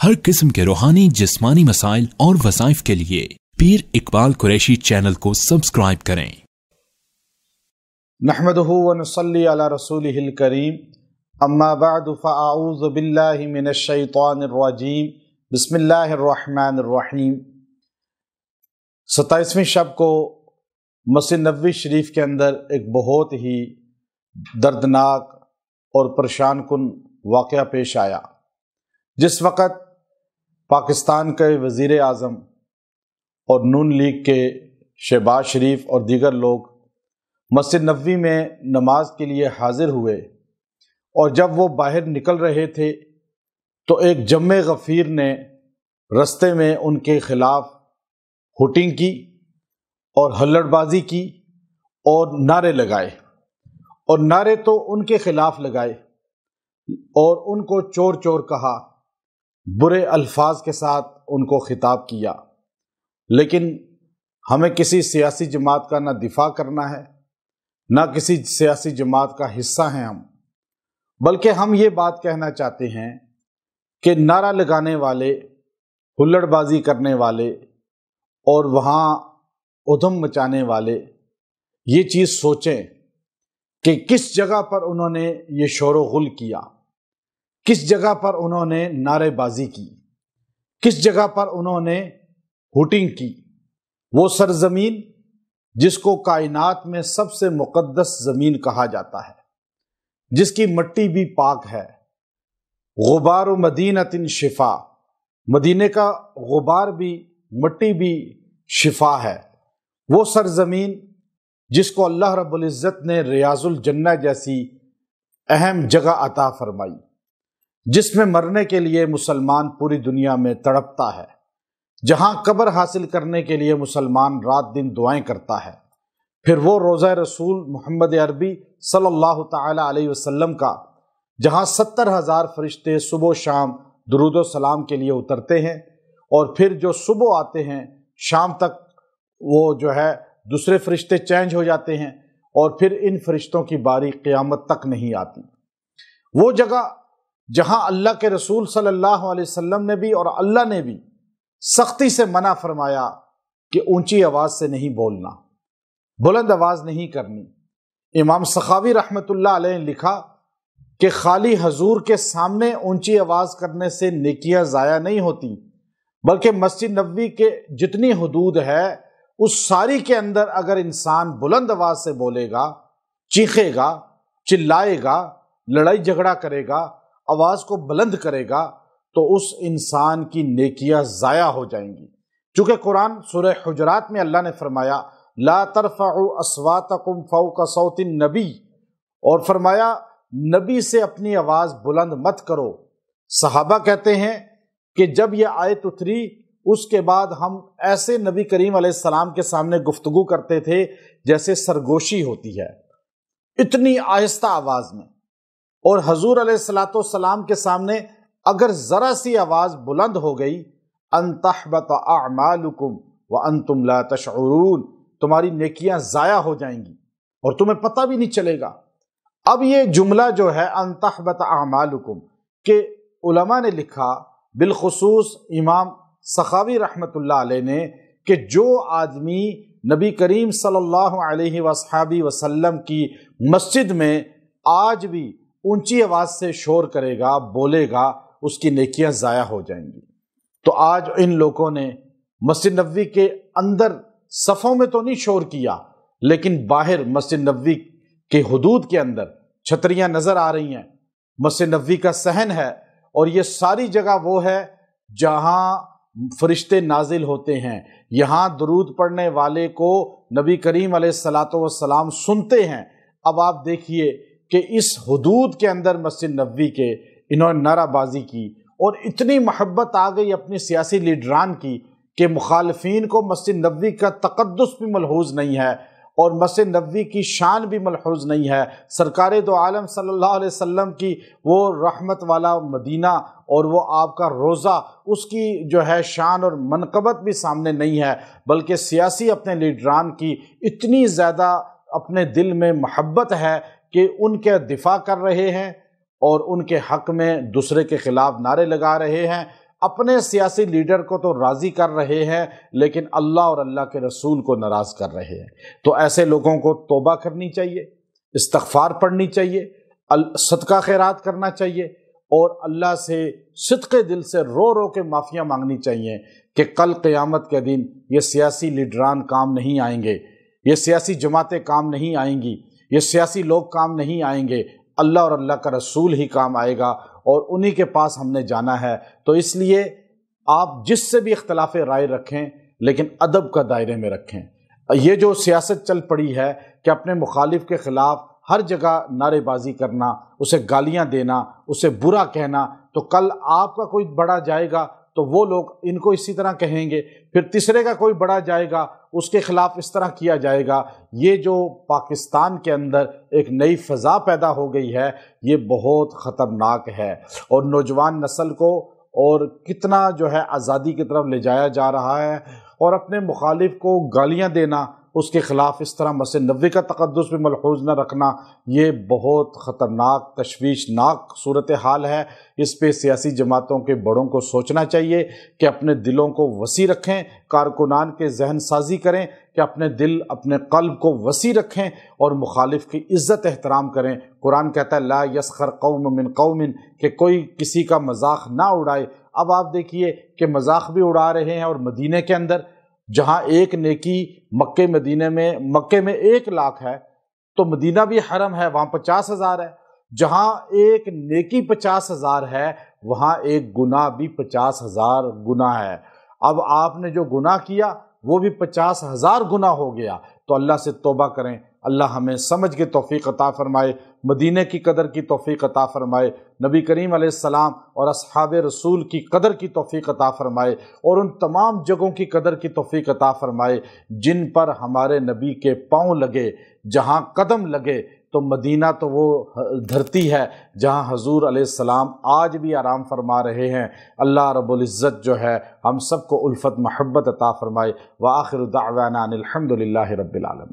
हर किस्म के रूहानी जिस्मानी मसाइल और वज़ाइफ के लिए पीर इकबाल कुरैशी चैनल को सब्सक्राइब करें। नहमदुहु व नुसल्ली अला रसूलिहिल करीम, अम्मा बअदु फ़अऊज़ु बिल्लाहि मिनश शैतानिर रजीम, बिस्मिल्लाहिर रहमानिर रहीम। 27वीं शब को मस्जिद नबवी शरीफ के अंदर एक बहुत ही दर्दनाक और परेशान कुन वाक़या पेश आया। जिस वक़्त पाकिस्तान के वज़ीर आज़म और नून लीग के शहबाज शरीफ और दीगर लोग मस्जिद नबवी में नमाज के लिए हाजिर हुए और जब वो बाहर निकल रहे थे तो एक जम्मे गफ़ीर ने रस्ते में उनके ख़िलाफ़ हुटिंग की और हल्लड़बाजी की और नारे लगाए, और नारे तो उनके ख़िलाफ़ लगाए और उनको चोर चोर कहा, बुरे अल्फाज के साथ उनको खिताब किया। लेकिन हमें किसी सियासी जमात का ना दिफा करना है, ना किसी सियासी जमात का हिस्सा हैं हम, बल्कि हम ये बात कहना चाहते हैं कि नारा लगाने वाले, हुल्लड़बाजी करने वाले और वहाँ उधम मचाने वाले ये चीज़ सोचें कि किस जगह पर उन्होंने ये शोर व गुल किया, किस जगह पर उन्होंने नारेबाजी की, किस जगह पर उन्होंने हुटिंग की। वो सरजमीन जिसको कायनात में सबसे मुक़द्दस ज़मीन कहा जाता है, जिसकी मिट्टी भी पाक है। गुबार मदीनतिन शिफा, मदीने का गुबार भी, मिट्टी भी शिफा है। वो सरजमीन जिसको अल्लाह रब्बुल इज़्ज़त ने रियाजुल जन्नह जैसी अहम जगह अता फरमाई, जिसमें मरने के लिए मुसलमान पूरी दुनिया में तड़पता है, जहाँ कब्र हासिल करने के लिए मुसलमान रात दिन दुआएं करता है। फिर वो रोज़ा रसूल मोहम्मद अरबी सल्लल्लाहु ताला अलैहि वसल्लम का, जहाँ 70,000 फरिश्ते सुबह शाम दुरूद व सलाम के लिए उतरते हैं, और फिर जो सुबह आते हैं शाम तक वो जो है दूसरे फरिश्ते चेंज हो जाते हैं, और फिर इन फरिश्तों की बारी क़यामत तक नहीं आती। वो जगह जहाँ अल्लाह के रसूल सल्लल्लाहु अलैहि वसल्लम ने भी और अल्लाह ने भी सख्ती से मना फरमाया कि ऊंची आवाज़ से नहीं बोलना, बुलंद आवाज़ नहीं करनी। इमाम सखावी रहमतुल्लाह अलैह ने लिखा कि खाली हजूर के सामने ऊंची आवाज़ करने से नेकियां ज़ाया नहीं होती, बल्कि मस्जिद नबवी के जितनी हुदूद है उस सारी के अंदर अगर इंसान बुलंद आवाज़ से बोलेगा, चीखेगा, चिल्लाएगा, लड़ाई झगड़ा करेगा, आवाज़ को बुलंद करेगा, तो उस इंसान की नेकियां ज़ाया हो जाएंगी। चूँकि कुरान सूरह हुजरात में अल्लाह ने फरमाया ला तरफ़अू अस्वातकुम फ़ौक़ सौतिन नबी, और फरमाया नबी से अपनी आवाज़ बुलंद मत करो। सहाबा कहते हैं कि जब यह आयत उतरी उसके बाद हम ऐसे नबी करीम अलैहिस्सलाम के सामने गुफ्तगू करते थे जैसे सरगोशी होती है, इतनी आहिस्ता आवाज़ में। और हजूर अलैहिस्सलाम के सामने अगर ज़रा सी आवाज़ बुलंद हो गई, अन्तहबत अअमालुकुम व अंतुम ला तशऊरून, तुम्हारी नेकियां ज़ाया हो जाएंगी और तुम्हें पता भी नहीं चलेगा। अब ये जुमला जो है अन्तहबत अअमालुकुम के उलमा ने लिखा, बिलखुसूस इमाम सखावी रहमतुल्लाह अलैह ने, कि जो आदमी नबी करीम सल्लल्लाहु अलैहि वसल्लम की मस्जिद में आज भी ऊंची आवाज़ से शोर करेगा, बोलेगा, उसकी नेकियां ज़ाया हो जाएंगी। तो आज इन लोगों ने मस्जिद नबवी के अंदर सफ़ों में तो नहीं शोर किया, लेकिन बाहर मस्जिद नबवी के हुदूद के अंदर छतरियां नज़र आ रही हैं, मस्जिद नबवी का सहन है, और ये सारी जगह वो है जहाँ फरिश्ते नाजिल होते हैं, यहाँ दरूद पढ़ने वाले को नबी करीम अलैहिस्सलातु वस्सलाम सुनते हैं। अब आप देखिए कि इस हुदूद के अंदर मस्जिद नबवी के इन्होंने नाराबाजी की, और इतनी मोहब्बत आ गई अपनी सियासी लीडरान की कि मुखालफीन को मस्जिद नबवी का तक़द्दुस भी मलहूज़ नहीं है और मस्जिद नबवी की शान भी मलहूज़ नहीं है। सरकार दो आलम सल्लल्लाहु अलैहि वसल्लम की वो रहमत वाला मदीना और वो आपका रोज़ा, उसकी जो है शान और मनक़बत भी सामने नहीं है, बल्कि सियासी अपने लीडरान की इतनी ज़्यादा अपने दिल में मोहब्बत है कि उनके दिफा कर रहे हैं और उनके हक़ में दूसरे के ख़िलाफ़ नारे लगा रहे हैं। اپنے سیاسی لیڈر کو تو راضی کر رہے ہیں لیکن اللہ اور اللہ کے رسول کو ناراض کر رہے ہیں۔ تو ایسے لوگوں کو توبہ کرنی چاہیے، استغفار پڑھنی چاہیے، صدقہ خیرات کرنا چاہیے، اور اللہ سے صدق دل سے رو رو کے معافیاں مانگنی چاہیے کہ کل قیامت کے دن یہ سیاسی لیڈران کام نہیں آئیں گے، یہ سیاسی جماعتیں کام نہیں آئیں گی، یہ سیاسی لوگ کام نہیں آئیں گے، اللہ اور اللہ کا رسول ہی کام آئے گا، اور انہی کے پاس ہم نے جانا ہے۔ تو اس لیے آپ جس سے بھی اختلاف رائے رکھیں لیکن ادب کا دائرے میں رکھیں۔ یہ جو سیاست چل پڑی ہے کہ اپنے مخالف کے خلاف ہر جگہ نعرے بازی کرنا، اسے گالیاں دینا، اسے برا کہنا، تو کل آپ کا کوئی بڑا جائے گا تو وہ لوگ ان کو اسی طرح کہیں گے، پھر تیسرے کا کوئی بڑا جائے گا اس کے خلاف اس طرح کیا جائے گا۔ یہ جو پاکستان کے اندر ایک نئی فضا پیدا ہو گئی ہے یہ بہت خطرناک ہے، اور نوجوان نسل کو اور کتنا جو ہے آزادی کی طرف لے جایا جا رہا ہے، اور اپنے مخالف کو گالیاں دینا، اس کے خلاف اس طرح مسجد نبوی کا تقدس بھی ملحوظ نہ رکھنا، یہ بہت خطرناک تشویشناک صورتحال ہے۔ اس پہ سیاسی جماعتوں کے بڑوں کو سوچنا چاہیے کہ اپنے دلوں کو وسیع رکھیں، کارکنان کے ذہن سازی کریں کہ اپنے دل اپنے قلب کو وسیع رکھیں اور مخالف کی عزت احترام کریں۔ قرآن کہتا ہے لا یسخر قوم من قوم، کہ کوئی کسی کا مذاق نہ اڑائے۔ اب آپ دیکھیے کہ مذاق بھی اڑا رہے ہیں، اور مدینے کے اندر جہاں ایک نیکی مکے میں 1 لاکھ ہے تو مدینہ بھی حرم ہے، وہاں 50,000 ہے۔ جہاں ایک نیکی 50,000 ہے وہاں ایک گناہ بھی 50,000 گناہ ہے۔ اب آپ نے جو گناہ کیا وہ بھی 50,000 گناہ ہو گیا۔ تو اللہ سے توبہ کریں، اللہ ہمیں سمجھ کے توفیق عطا فرمائے، مدینہ کی قدر کی توفیق عطا فرمائے، نبی کریم علیہ السلام اور اصحاب رسول کی قدر کی توفیق عطا فرمائے، اور ان تمام جگہوں کی قدر کی توفیق عطا فرمائے جن پر ہمارے نبی کے پاؤں لگے، جہاں قدم لگے۔ تو مدینہ تو وہ دھرتی ہے جہاں حضور علیہ السلام آج بھی آرام فرما رہے ہیں۔ اللہ رب العزت جو ہے ہم سب کو الفت محبت عطا فرمائے۔ وآخر دعوانا ان الحمد للہ رب العالمین۔